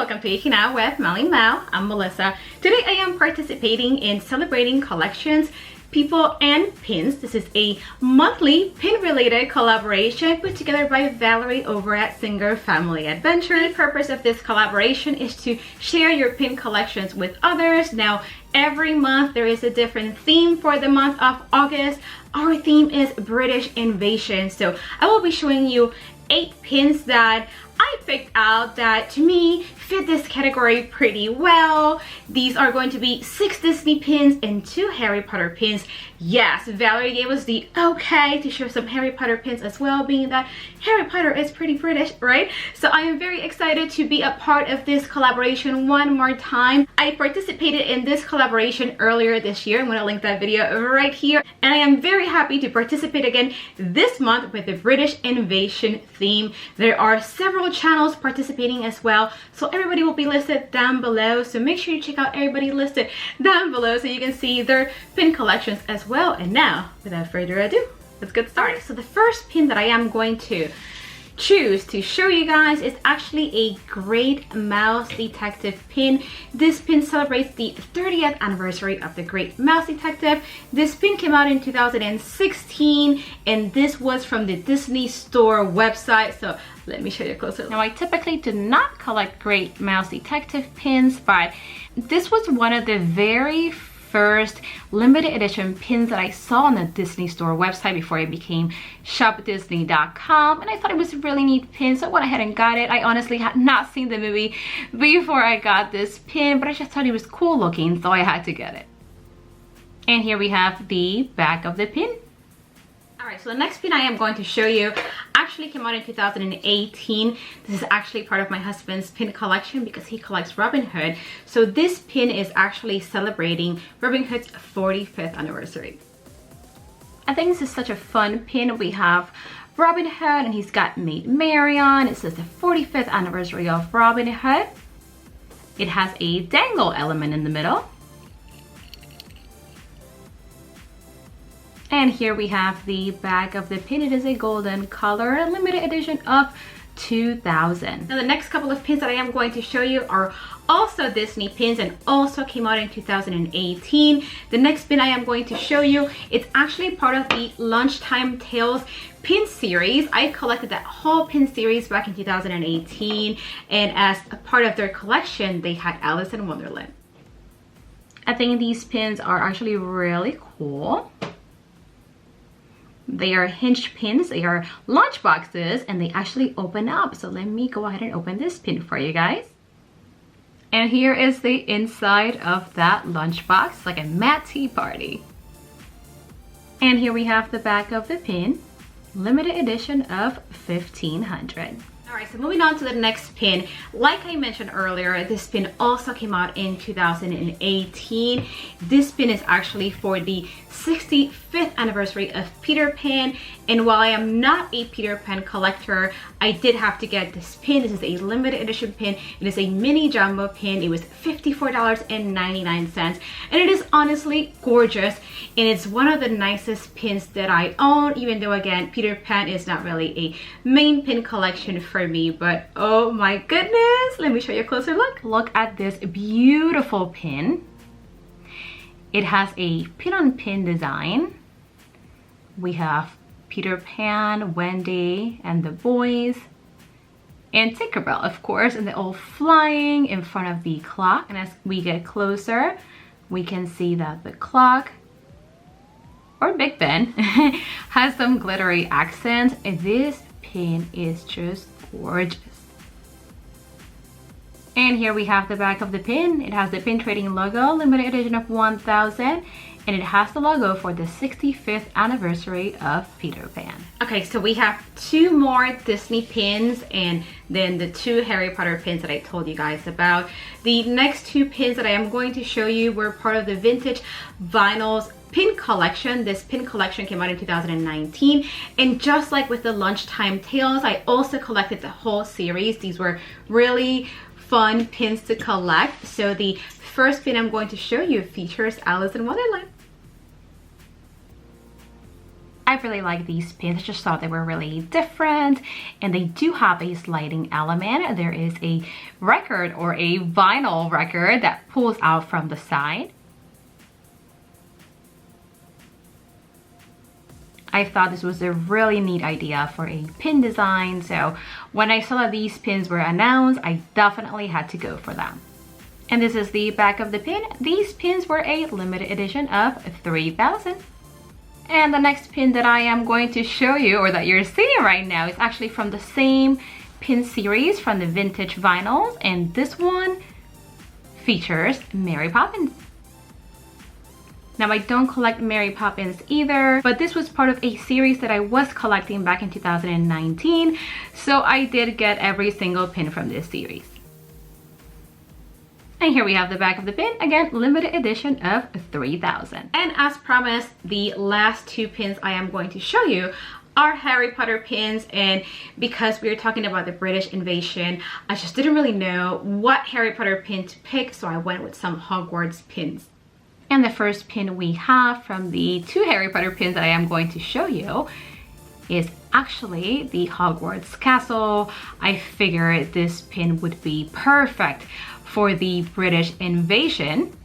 welcome to Geeking Out with MellyMel. I'm Melissa. Today I am participating in Celebrating Collections, People and Pins. This is a monthly pin-related collaboration put together by Valerie over at Singer Family Adventure. The purpose of this collaboration is to share your pin collections with others. Now, every month there is a different theme. For the month of August, our theme is British Invasion. So I will be showing you 8 pins that I picked out that to me fit this category pretty well. These are going to be 6 Disney pins and 2 Harry Potter pins. Yes, Valerie gave us the okay to show some Harry Potter pins as well, being that Harry Potter is pretty British, right? So I am very excited to be a part of this collaboration one more time. I participated in this collaboration earlier this year. I'm going to link that video right here. And I am very happy to participate again this month with the British Invasion theme. There are several channels participating as well, so everybody will be listed down below, so make sure you check out everybody listed down below so you can see their pin collections as well. And now, without further ado, let's get started. So the first pin that I am going to choose to show you guys is actually a Great Mouse Detective pin. This pin celebrates the 30th anniversary of the Great Mouse Detective. This pin came out in 2016 and this was from the Disney Store website. So let me show you a closer look. Now, I typically do not collect Great Mouse Detective pins, but this was one of the very first limited edition pins that I saw on the Disney Store website before it became shopdisney.com, and I thought it was a really neat pin, so I went ahead and got it. I honestly had not seen the movie before I got this pin, but I just thought it was cool looking, so I had to get it. And here we have the back of the pin. Alright, so the next pin I am going to show you actually came out in 2018. This is actually part of my husband's pin collection because he collects Robin Hood. So this pin is actually celebrating Robin Hood's 45th anniversary. I think this is such a fun pin. We have Robin Hood and he's got Maid Marian. It says the 45th anniversary of Robin Hood. It has a dangle element in the middle. And here we have the back of the pin. It is a golden color, a limited edition of 2000. Now the next couple of pins that I am going to show you are also Disney pins and also came out in 2018. The next pin I am going to show you, it's actually part of the Lunchtime Tales Pin series. I collected that whole pin series back in 2018, and as a part of their collection, they had Alice in Wonderland. I think these pins are actually really cool. They are hinged pins, they are lunch boxes, and they actually open up. So let me go ahead and open this pin for you guys. And here is the inside of that lunch box, like a mad tea party. And here we have the back of the pin, limited edition of 1500. Alright, so moving on to the next pin. Like I mentioned earlier, this pin also came out in 2018. This pin is actually for the 65th anniversary of Peter Pan, and while I am not a Peter Pan collector, I did have to get this pin. This is a limited edition pin. It is a mini jumbo pin. It was $54.99, and it is honestly gorgeous, and it's one of the nicest pins that I own, even though again Peter Pan is not really a main pin collection for me. But oh my goodness, let me show you a closer look. Look at this beautiful pin. It has a pin-on-pin design. We have Peter Pan, Wendy, and the boys, and Tinkerbell, of course, and they're all flying in front of the clock. And as we get closer, we can see that the clock, or Big Ben, has some glittery accents. And this pin is just gorgeous. And here we have the back of the pin. It has the pin trading logo, limited edition of 1000, and it has the logo for the 65th anniversary of Peter Pan. Okay, so we have 2 more Disney pins and then the 2 Harry Potter pins that I told you guys about. The next 2 pins that I am going to show you were part of the Vintage Vinyls pin collection. This pin collection came out in 2019, and just like with the Lunchtime Tales, I also collected the whole series. These were really fun pins to collect. So the first pin I'm going to show you features Alice in Wonderland. I really like these pins. I just thought they were really different, and they do have a sliding element. There is a record or a vinyl record that pulls out from the side. I thought this was a really neat idea for a pin design, so when I saw that these pins were announced, I definitely had to go for them. And this is the back of the pin. These pins were a limited edition of 3,000. And the next pin that I am going to show you, or that you're seeing right now, is actually from the same pin series from the vintage vinyls, and this one features Mary Poppins. Now, I don't collect Mary Poppins either, but this was part of a series that I was collecting back in 2019, so I did get every single pin from this series. And here we have the back of the pin, again, limited edition of 3,000. And as promised, the last two pins I am going to show you are Harry Potter pins, and because we are talking about the British invasion, I just didn't really know what Harry Potter pin to pick, so I went with some Hogwarts pins. And the first pin we have from the two Harry Potter pins that I am going to show you is actually the Hogwarts castle. I figured this pin would be perfect for the British invasion.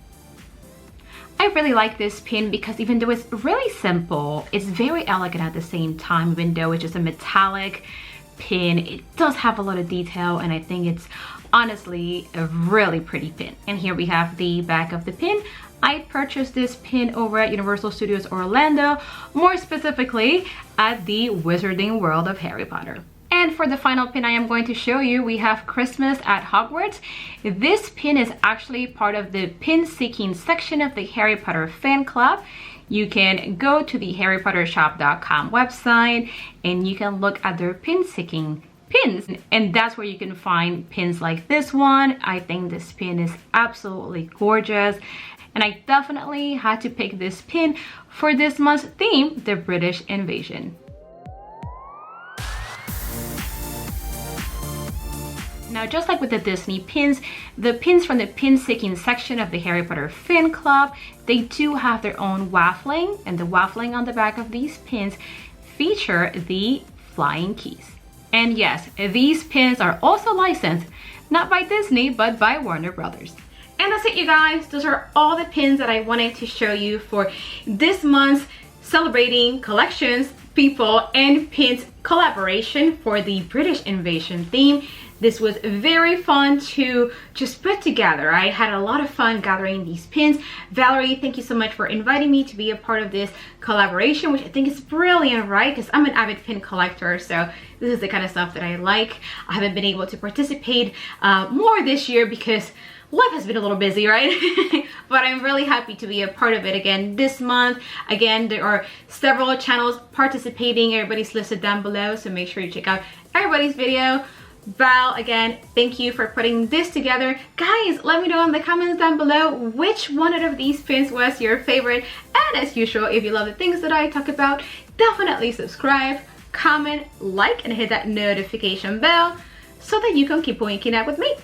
I really like this pin because even though it's really simple, it's very elegant at the same time. Even though it's just a metallic pin, it does have a lot of detail, and I think it's honestly a really pretty pin. And here we have the back of the pin. I purchased this pin over at Universal Studios Orlando, more specifically at the Wizarding World of Harry Potter. And for the final pin I am going to show you, we have Christmas at Hogwarts. This pin is actually part of the pin seeking section of the Harry Potter fan club. You can go to the harrypottershop.com website and you can look at their pin seeking pins, and that's where you can find pins like this one. I think this pin is absolutely gorgeous, and I definitely had to pick this pin for this month's theme, the British invasion. Now, just like with the Disney pins, the pins from the pin seeking section of the Harry Potter fan club, they do have their own waffling, and the waffling on the back of these pins feature the flying keys. And yes, these pins are also licensed, not by Disney, but by Warner Brothers. And that's it, you guys. Those are all the pins that I wanted to show you for this month's Celebrating Collections, People, and Pins collaboration for the British invasion theme. This was very fun to just put together. I had a lot of fun gathering these pins. Valerie, thank you so much for inviting me to be a part of this collaboration, which I think is brilliant, right? Because I'm an avid pin collector, so this is the kind of stuff that I like. I haven't been able to participate more this year because life has been a little busy, right? But I'm really happy to be a part of it again this month. Again, there are several channels participating. Everybody's listed down below, so make sure you check out everybody's video. Val, again, thank you for putting this together. Guys, let me know in the comments down below which one out of these pins was your favorite. And as usual, if you love the things that I talk about, definitely subscribe, comment, like, and hit that notification bell so that you can keep waking up with me.